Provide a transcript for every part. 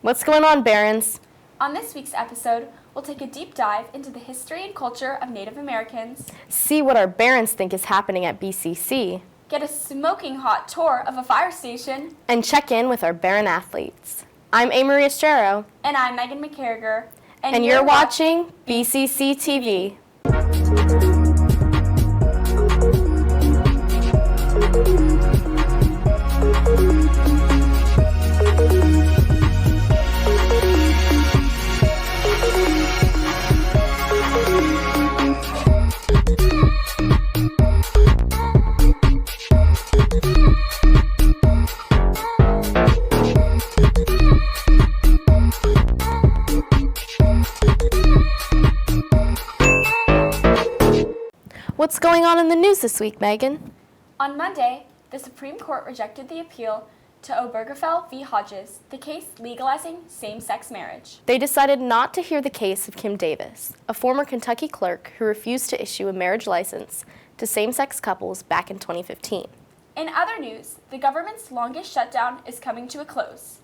What's going on, Barons? On this week's episode, we'll take a deep dive into the history and culture of Native Americans, See what our Barons think is happening at BCC, get a smoking hot tour of a fire station, and check in with our Baron athletes. I'm Amory Estrero, and I'm Megan McCarriger, and you're watching BCC TV. What's going on in the news this week, Megan? On Monday, the Supreme Court rejected the appeal to Obergefell v. Hodges, the case legalizing same-sex marriage. They decided not to hear the case of Kim Davis, a former Kentucky clerk who refused to issue a marriage license to same-sex couples back in 2015. In other news, the government's longest shutdown is coming to a close.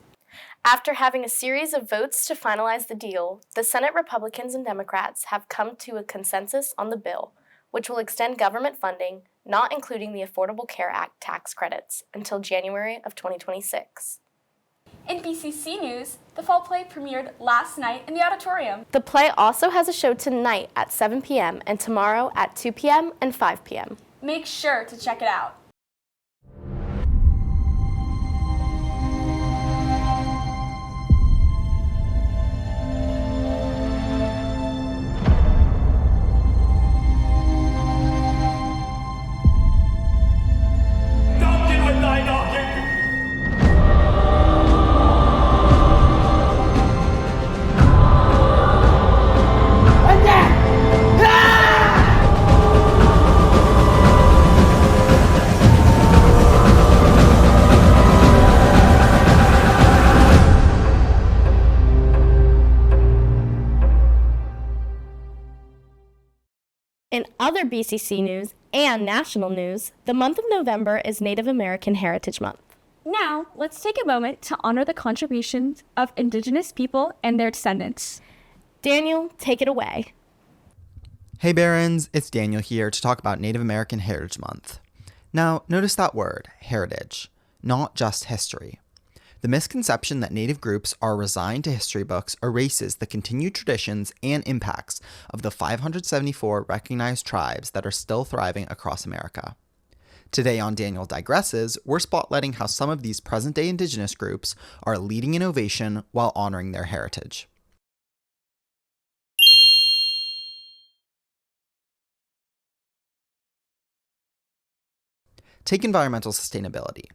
After having a series of votes to finalize the deal, the Senate Republicans and Democrats have come to a consensus on the bill, which will extend government funding, not including the Affordable Care Act tax credits, until January of 2026. In BCC news, the fall play premiered last night in the auditorium. The play also has a show tonight at 7 p.m. and tomorrow at 2 p.m. and 5 p.m. Make sure to check it out. In other BCC news and national news, the month of November is Native American Heritage Month. Now, let's take a moment to honor the contributions of Indigenous people and their descendants. Daniel, take it away. Hey Barons, it's Daniel here to talk about Native American Heritage Month. Now, notice that word, heritage, not just history. The misconception that Native groups are resigned to history books erases the continued traditions and impacts of the 574 recognized tribes that are still thriving across America. Today on Daniel Digresses, we're spotlighting how some of these present-day Indigenous groups are leading innovation while honoring their heritage. Take environmental sustainability.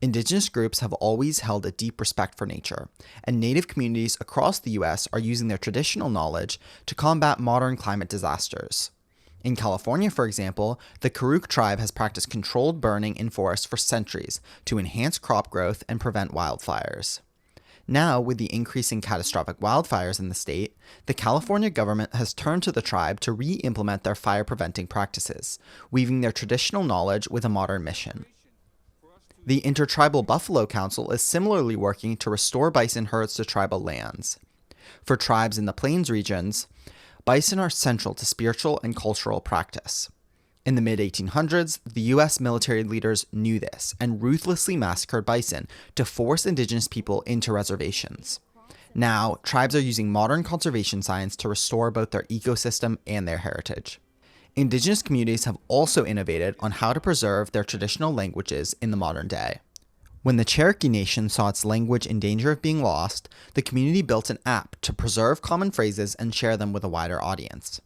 Indigenous groups have always held a deep respect for nature, and Native communities across the U.S. are using their traditional knowledge to combat modern climate disasters. In California, for example, the Karuk tribe has practiced controlled burning in forests for centuries to enhance crop growth and prevent wildfires. Now, with the increase in catastrophic wildfires in the state, the California government has turned to the tribe to re-implement their fire-preventing practices, weaving their traditional knowledge with a modern mission. The Intertribal Buffalo Council is similarly working to restore bison herds to tribal lands. For tribes in the Plains regions, bison are central to spiritual and cultural practice. In the mid-1800s, the U.S. military leaders knew this and ruthlessly massacred bison to force Indigenous people into reservations. Now, tribes are using modern conservation science to restore both their ecosystem and their heritage. Indigenous communities have also innovated on how to preserve their traditional languages in the modern day. When the Cherokee Nation saw its language in danger of being lost, the community built an app to preserve common phrases and share them with a wider audience.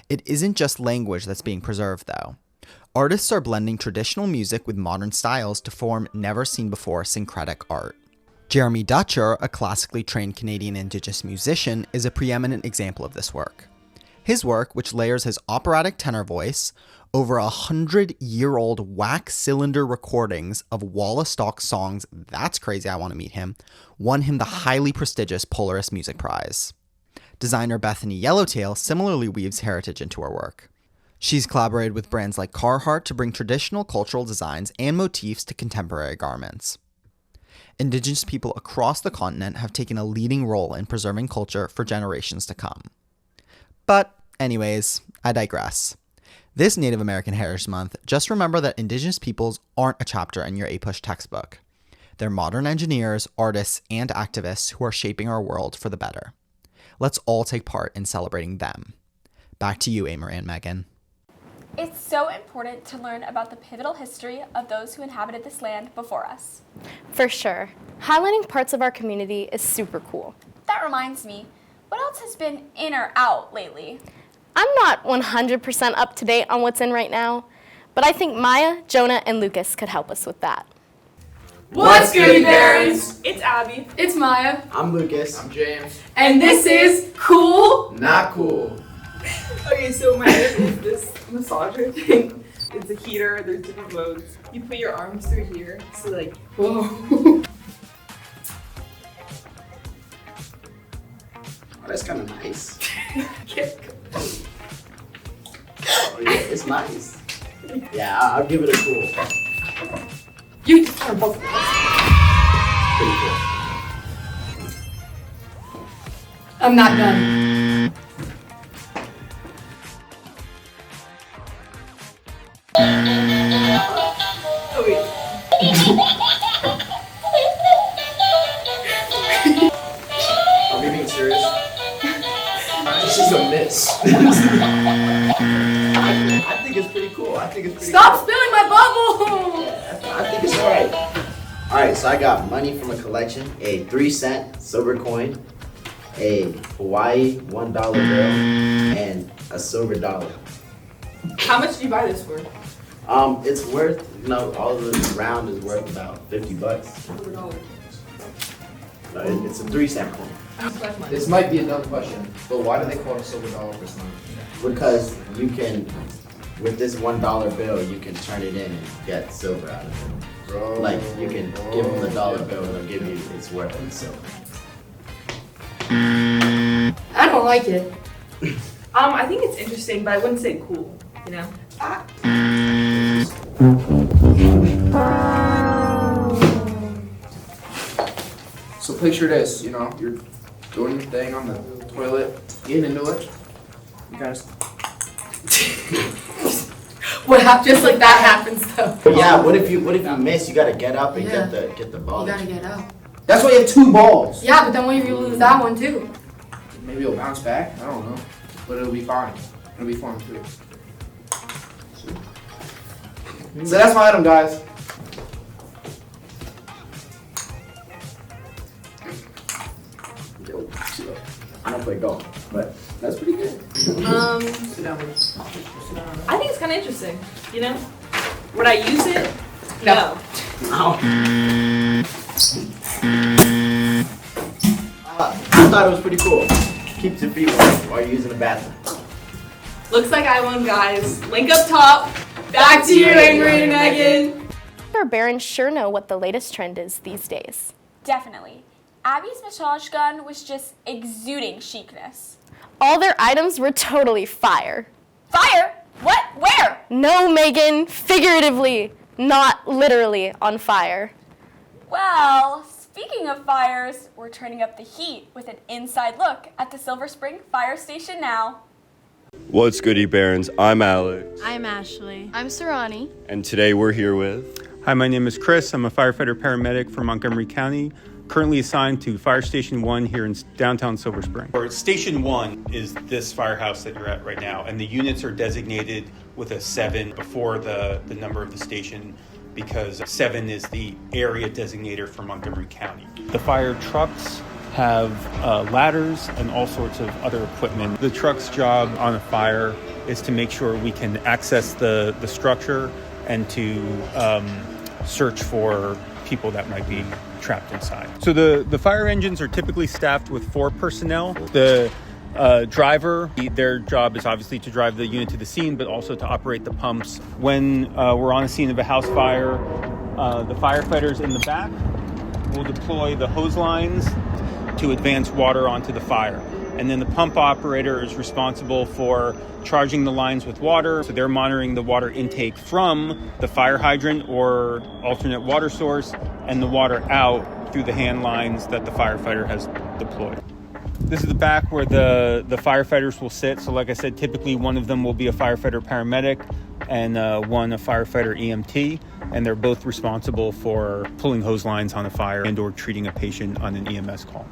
It isn't just language that's being preserved, though. Artists are blending traditional music with modern styles to form never-seen-before syncretic art. Jeremy Dutcher, a classically trained Canadian Indigenous musician, is a preeminent example of this work. His work, which layers his operatic tenor voice over 100-year-old wax cylinder recordings of Wallastock songs, that's crazy, I want to meet him, won him the highly prestigious Polaris Music Prize. Designer Bethany Yellowtail similarly weaves heritage into her work. She's collaborated with brands like Carhartt to bring traditional cultural designs and motifs to contemporary garments. Indigenous people across the continent have taken a leading role in preserving culture for generations to come. But anyways, I digress. This Native American Heritage Month, just remember that Indigenous peoples aren't a chapter in your APUSH textbook. They're modern engineers, artists, and activists who are shaping our world for the better. Let's all take part in celebrating them. Back to you, Amory and Megan. It's so important to learn about the pivotal history of those who inhabited this land before us. For sure. Highlighting parts of our community is super cool. That reminds me, what else has been in or out lately? I'm not 100% up to date on what's in right now, but I think Maya, Jonah, and Lucas could help us with that. What's goody Barons? It's Abby. It's Maya. I'm Lucas. I'm James. And this is Cool. Not cool. Okay, so my item is this massager thing. It's a heater, there's different modes. You put your arms through here, so like, Whoa. Oh, that's kind of nice. Oh, yeah, it's nice. Yeah, I'll give it a cool. You just turn both of us. Pretty cool. I'm not done. oh wait. Are we being serious? This is a miss. I think it's pretty cool. Stop spilling my bubble! I think it's alright. Alright, so I got money from a collection, a 3-cent silver coin, a Hawaii $1 bill, and a silver dollar. How much did you buy this for? It's worth, all of this round is worth about $50. $1. No, it's a 3-cent coin. This might be a dumb question, but why do they call it a silver dollar for some? Because you can, with this $1 bill, you can turn it in and get silver out of it. Bro, Like, you can give them the dollar bill and they'll give you its worth in silver. I don't like it. I think it's interesting, but I wouldn't say cool, you know? So picture this, you're doing your thing on the toilet, getting into it. You guys, What happens? Just like that happens though. But yeah, what if you miss? You gotta get up and Yeah. get the ball. You gotta get up. that's why you have 2 balls. Yeah, but then what if you lose that one too? Maybe it'll bounce back. I don't know, but it'll be fine. It'll be fun too. So that's my item, guys. I don't play golf, but that's pretty good. Sit down. Sit down. I think it's kind of interesting, you know? Would I use it? No. I thought it was pretty cool. Keeps your feet warm while you're using the bathroom. Looks like I won, guys. Link up top. Back to you, Amory and Megan. Our barons sure know what the latest trend is these days. Definitely. Abby's massage gun was just exuding chicness. All their items were totally fire. Fire? What? Where? No, Megan, figuratively, not literally on fire. Well, speaking of fires, we're turning up the heat with an inside look at the Silver Spring Fire Station now. What's goody Barons? I'm Alex, I'm Ashley. I'm Sarani. and today we're here with... Hi, my name is Chris. I'm a firefighter paramedic from Montgomery County, currently assigned to Fire Station 1 here in downtown Silver Spring. Station 1 is this firehouse that you're at right now, and the units are designated with a 7 before the number of the station because 7 is the area designator for Montgomery County. The fire trucks have ladders and all sorts of other equipment. The truck's job on a fire is to make sure we can access the structure and to search for people that might be trapped inside. So the fire engines are typically staffed with 4 personnel. The driver, their job is obviously to drive the unit to the scene, but also to operate the pumps. When we're on a scene of a house fire, the firefighters in the back will deploy the hose lines to advance water onto the fire. And then the pump operator is responsible for charging the lines with water. So they're monitoring the water intake from the fire hydrant or alternate water source and the water out through the hand lines that the firefighter has deployed. This is the back where the firefighters will sit. So like I said, typically one of them will be a firefighter paramedic and one a firefighter EMT, and they're both responsible for pulling hose lines on a fire and or treating a patient on an EMS call.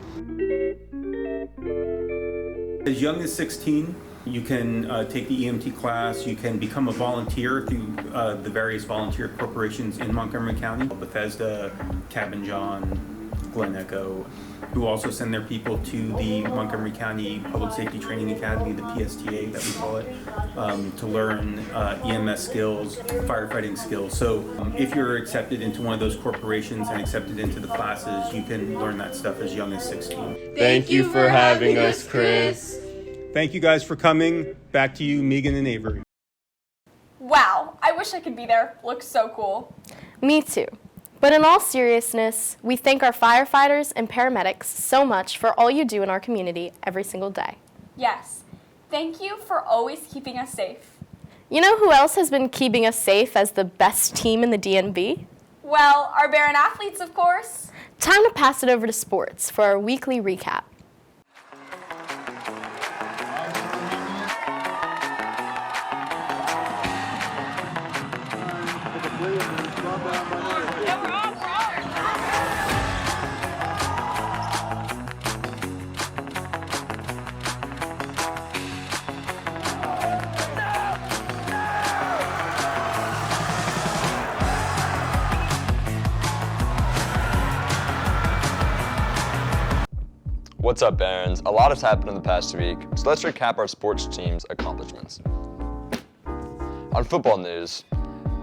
As young as 16, you can take the EMT class. You can become a volunteer through the various volunteer corporations in Montgomery County, Bethesda, Cabin John, Glen Echo, who also send their people to the Montgomery County Public Safety Training Academy, the PSTA that we call it, to learn EMS skills, firefighting skills. So if you're accepted into one of those corporations and accepted into the classes, you can learn that stuff as young as 16. Thank you for having us, Chris. Thank you guys for coming. Back to you, Megan and Avery. Wow, I wish I could be there. Looks so cool. Me too. But in all seriousness, we thank our firefighters and paramedics so much for all you do in our community every single day. Yes. Thank you for always keeping us safe. You know who else has been keeping us safe as the best team in the DNB? Well, our Barron athletes, of course. Time to pass it over to sports for our weekly recap. What's up, Barons? A lot has happened in the past week, so let's recap our sports team's accomplishments. On football news,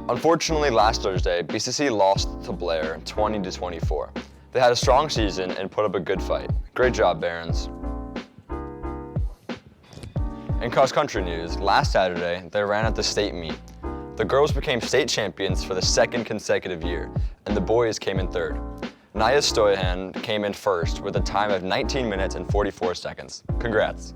unfortunately last Thursday, BCC lost to Blair 20-24. They had a strong season and put up a good fight. Great job, Barons. In cross-country news, last Saturday, they ran at the state meet. The girls became state champions for the second consecutive year, and the boys came in third. Naya Stoyan came in first with a time of 19 minutes and 44 seconds. Congrats.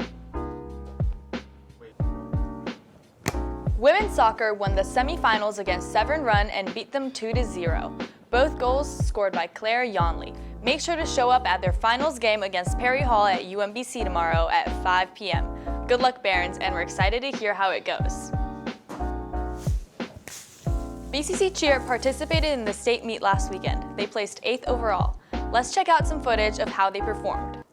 Women's soccer won the semifinals against Severn Run and beat them 2-0. Both goals scored by Claire Yonley. Make sure to show up at their finals game against Perry Hall at UMBC tomorrow at 5 p.m. Good luck, Barons, and we're excited to hear how it goes. BCC Cheer participated in the state meet last weekend. They placed 8th overall. Let's check out some footage of how they performed.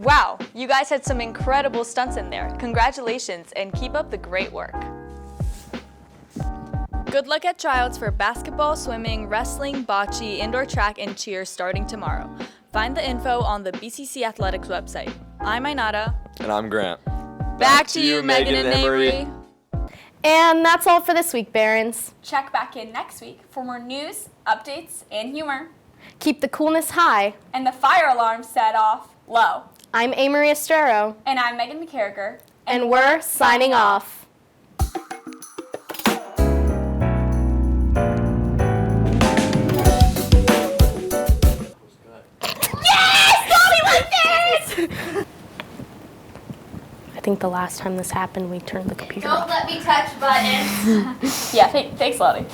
Wow, you guys had some incredible stunts in there. Congratulations and keep up the great work. Good luck at tryouts for basketball, swimming, wrestling, bocce, indoor track, and cheer starting tomorrow. Find the info on the BCC Athletics website. I'm Ainara. And I'm Grant. Back to you, Megan and Avery. And that's all for this week, Barons. Check back in next week for more news, updates, and humor. Keep the coolness high. And the fire alarm set off low. I'm Amory Estrero. And I'm Megan McCarriger. And we're signing off. I think the last time this happened, we turned the computer off. Don't let me touch buttons. Yeah, thanks, Lottie.